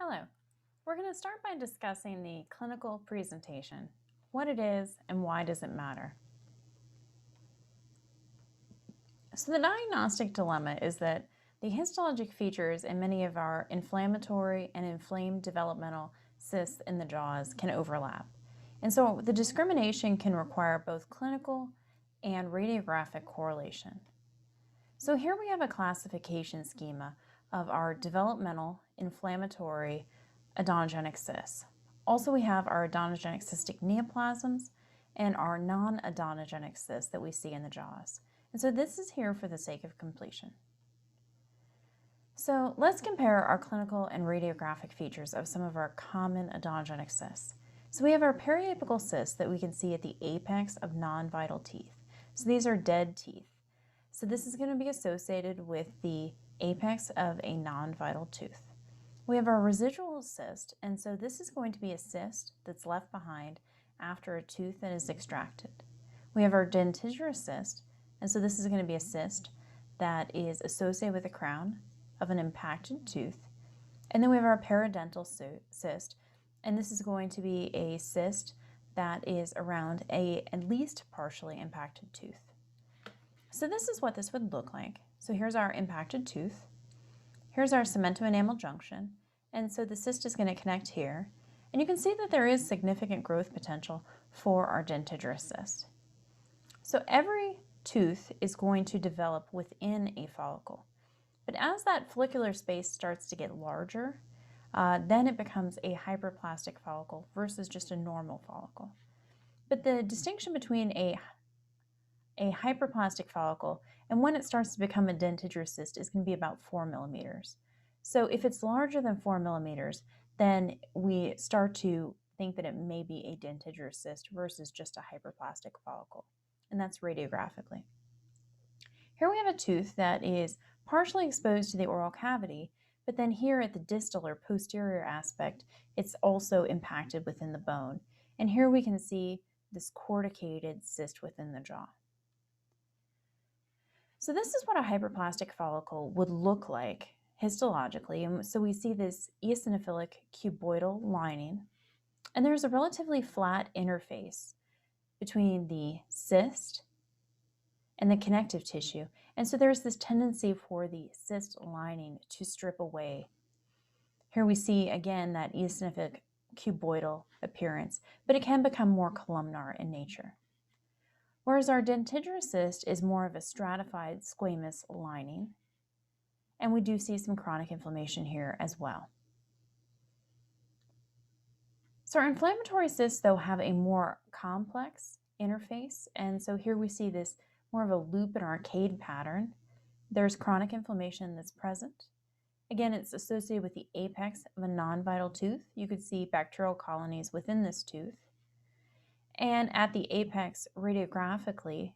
Hello. We're going to start by discussing the clinical presentation, what it is and why does it matter. So the diagnostic dilemma is that the histologic features in many of our inflammatory and inflamed developmental cysts in the jaws can overlap. And so the discrimination can require both clinical and radiographic correlation. So here we have a classification schema of our developmental inflammatory odontogenic cysts. Also, we have our odontogenic cystic neoplasms and our non-odontogenic cysts that we see in the jaws. And so this is here for the sake of completion. So let's compare our clinical and radiographic features of some of our common odontogenic cysts. So we have our periapical cysts that we can see at the apex of non-vital teeth. So these are dead teeth. So this is going to be associated with the apex of a non-vital tooth. We have our residual cyst, and so this is going to be a cyst that's left behind after a tooth that is extracted. We have our dentigerous cyst, and so this is going to be a cyst that is associated with the crown of an impacted tooth. And then we have our periodontal cyst, and this is going to be a cyst that is around a at least partially impacted tooth. So this is what this would look like. So here's our impacted tooth. Here's our cemento-enamel junction, and so the cyst is going to connect here. And you can see that there is significant growth potential for our dentigerous cyst. So every tooth is going to develop within a follicle. But as that follicular space starts to get larger, then it becomes a hyperplastic follicle versus just a normal follicle. But the distinction between a hyperplastic follicle and when it starts to become a dentigerous cyst is going to be about 4 millimeters. So if it's larger than 4 millimeters, then we start to think that it may be a dentigerous cyst versus just a hyperplastic follicle, and that's radiographically. Here we have a tooth that is partially exposed to the oral cavity, but then here at the distal or posterior aspect, it's also impacted within the bone. And here we can see this corticated cyst within the jaw. So this is what a hyperplastic follicle would look like histologically. And so we see this eosinophilic cuboidal lining, and there's a relatively flat interface between the cyst and the connective tissue. And so there's this tendency for the cyst lining to strip away. Here we see again that eosinophilic cuboidal appearance, but it can become more columnar in nature. Whereas our dentigerous cyst is more of a stratified squamous lining, and we do see some chronic inflammation here as well. So our inflammatory cysts, though, have a more complex interface, and so here we see this more of a loop and arcade pattern. There's chronic inflammation that's present. Again, it's associated with the apex of a non-vital tooth. You could see bacterial colonies within this tooth. And at the apex radiographically,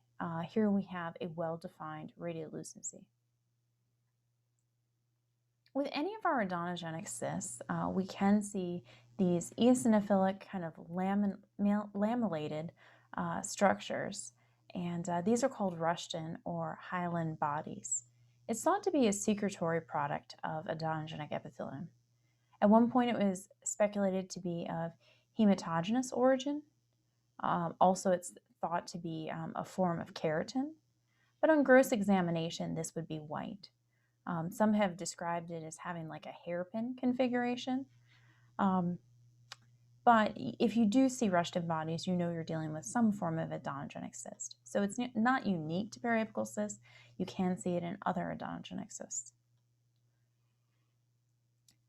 here we have a well-defined radiolucency. With any of our odontogenic cysts, we can see these eosinophilic kind of lamellated structures, and these are called Rushton or hyaline bodies. It's thought to be a secretory product of odontogenic epithelium. At one point, it was speculated to be of hematogenous origin. Also, it's thought to be a form of keratin, but on gross examination, this would be white. Some have described it as having like a hairpin configuration, but if you do see Rushton bodies, you know you're dealing with some form of odontogenic cyst. So it's not unique to periapical cysts. You can see it in other odontogenic cysts.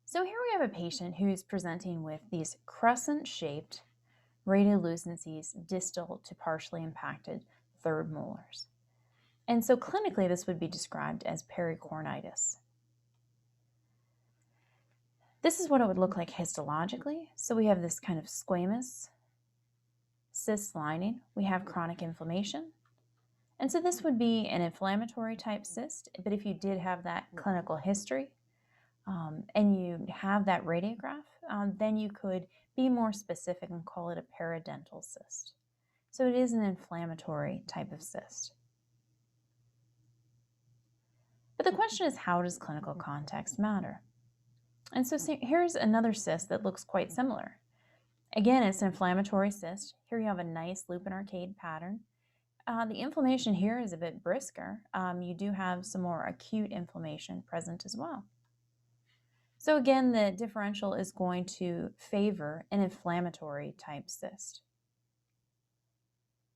So here we have a patient who is presenting with these crescent-shaped radiolucencies distal to partially impacted third molars. And so clinically, this would be described as pericornitis. This is what it would look like histologically. So we have this kind of squamous cyst lining. We have chronic inflammation. And so this would be an inflammatory type cyst, but if you did have that clinical history and you have that radiograph, then you could be more specific and call it a periodontal cyst. So it is an inflammatory type of cyst. But the question is, how does clinical context matter? And so here's another cyst that looks quite similar. Again, it's an inflammatory cyst. Here you have a nice loop and arcade pattern. The inflammation here is a bit brisker. You do have some more acute inflammation present as well. So again, the differential is going to favor an inflammatory type cyst.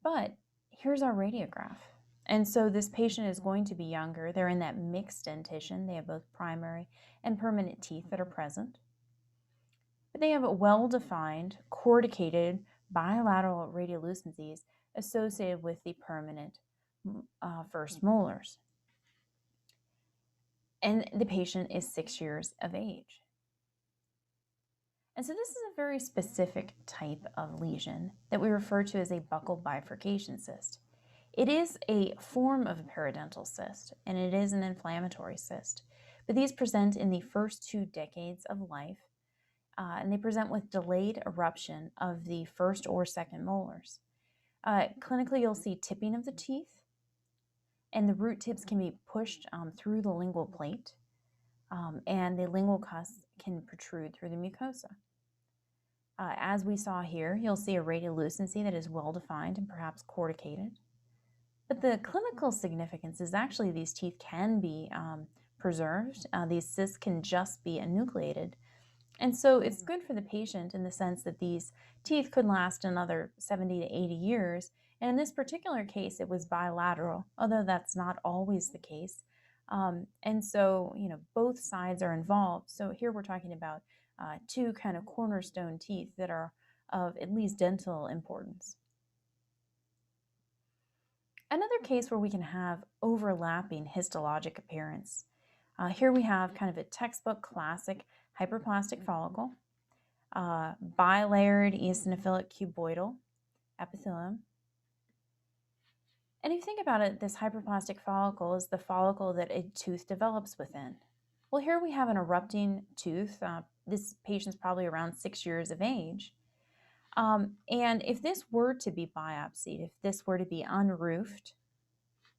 But here's our radiograph. And so this patient is going to be younger. They're in that mixed dentition. They have both primary and permanent teeth that are present. But they have well-defined, corticated, bilateral radiolucencies associated with the permanent first molars. And the patient is 6 years of age. And so this is a very specific type of lesion that we refer to as a buccal bifurcation cyst. It is a form of a periodontal cyst, and it is an inflammatory cyst. But these present in the first 2 decades of life, and they present with delayed eruption of the first or second molars. Clinically, you'll see tipping of the teeth, and the root tips can be pushed through the lingual plate, and the lingual cusp can protrude through the mucosa. As we saw here, you'll see a radiolucency that is well-defined and perhaps corticated. But the clinical significance is actually these teeth can be preserved. These cysts can just be enucleated. And so it's good for the patient in the sense that these teeth could last another 70 to 80 years. And in this particular case, it was bilateral, although that's not always the case. And so, both sides are involved. So here we're talking about 2 kind of cornerstone teeth that are of at least dental importance. Another case where we can have overlapping histologic appearance. Here we have kind of a textbook classic hyperplastic follicle, bilayered eosinophilic cuboidal epithelium. And if you think about it, this hyperplastic follicle is the follicle that a tooth develops within. Well, here we have an erupting tooth. This patient's probably around 6 years of age. And if this were to be biopsied, if this were to be unroofed,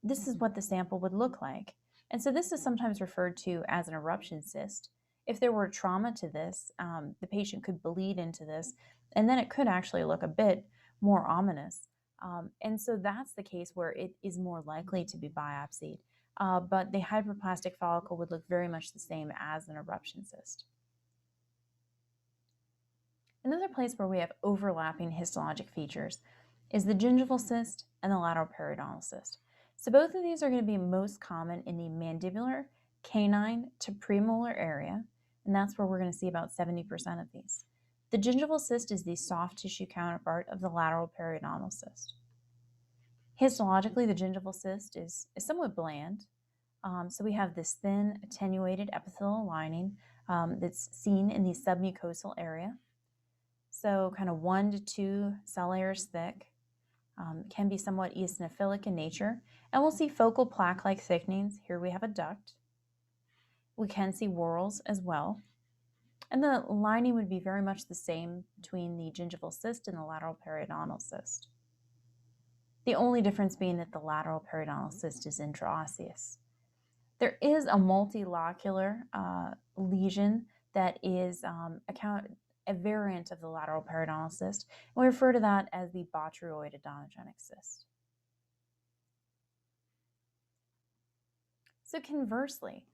this is what the sample would look like. And so this is sometimes referred to as an eruption cyst. If there were trauma to this, the patient could bleed into this, and then it could actually look a bit more ominous. And so that's the case where it is more likely to be biopsied. But the hyperplastic follicle would look very much the same as an eruption cyst. Another place where we have overlapping histologic features is the gingival cyst and the lateral periodontal cyst. So both of these are going to be most common in the mandibular, canine to premolar area, and that's where we're going to see about 70% of these. The gingival cyst is the soft tissue counterpart of the lateral periodontal cyst. Histologically, the gingival cyst is somewhat bland. So we have this thin, attenuated epithelial lining that's seen in the submucosal area. So kind of 1 to 2 cell layers thick, can be somewhat eosinophilic in nature. And we'll see focal plaque-like thickenings. Here we have a duct. We can see whorls as well. And the lining would be very much the same between the gingival cyst and the lateral periodontal cyst. The only difference being that the lateral periodontal cyst is intraosseous. There is a multilocular lesion that is a variant of the lateral periodontal cyst, and we refer to that as the botryoid odontogenic cyst. So conversely,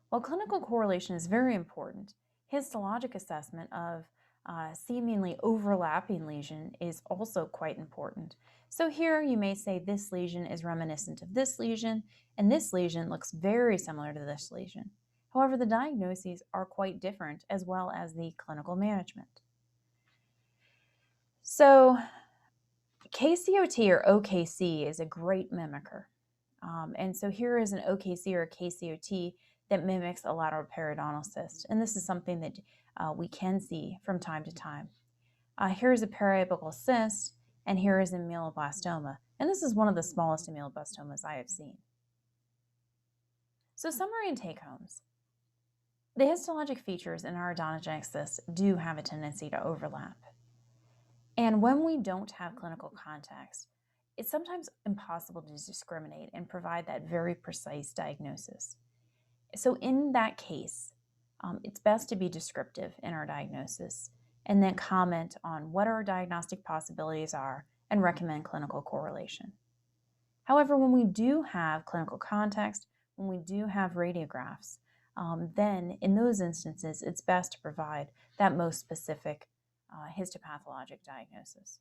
while clinical correlation is very important, histologic assessment of seemingly overlapping lesion is also quite important. So here you may say this lesion is reminiscent of this lesion, and this lesion looks very similar to this lesion. However, the diagnoses are quite different as well as the clinical management. So KCOT or OKC is a great mimicker. And so here is an OKC or a KCOT that mimics a lateral periodontal cyst. And this is something that we can see from time to time. Here is a periapical cyst, and here is a ameloblastoma. And this is one of the smallest ameloblastomas I have seen. So summary and take-homes. The histologic features in our odontogenic cysts do have a tendency to overlap. And when we don't have clinical context, it's sometimes impossible to discriminate and provide that very precise diagnosis. So in that case, It's best to be descriptive in our diagnosis and then comment on what our diagnostic possibilities are and recommend clinical correlation. However, when we do have clinical context, when we do have radiographs, then in those instances, it's best to provide that most specific histopathologic diagnosis.